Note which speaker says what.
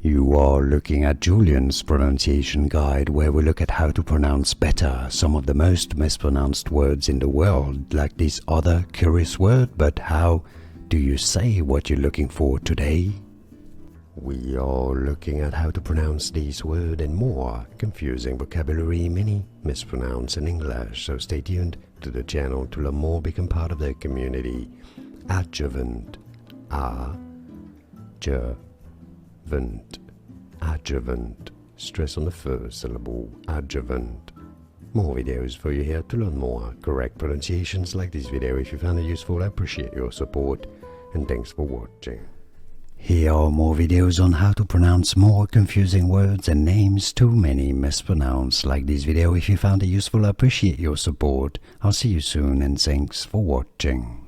Speaker 1: You are looking at Julian's pronunciation guide, where we look at how to pronounce better some of the most mispronounced words in the world, like this other curious word. But how do you say what you're looking for today? We are looking at how to pronounce this word and more confusing vocabulary many mispronounce in English, so stay tuned to the channel to learn more, become part of the community. Adjuvant. Adjuvant. Stress on the first syllable. Adjuvant. More videos for you here to learn more correct pronunciations like this video. If you found it useful, I appreciate your support, and thanks for watching. Here are more videos on how to pronounce more confusing words and names too many mispronounced like this video. If you found it useful, I appreciate your support. I'll see you soon, and thanks for watching.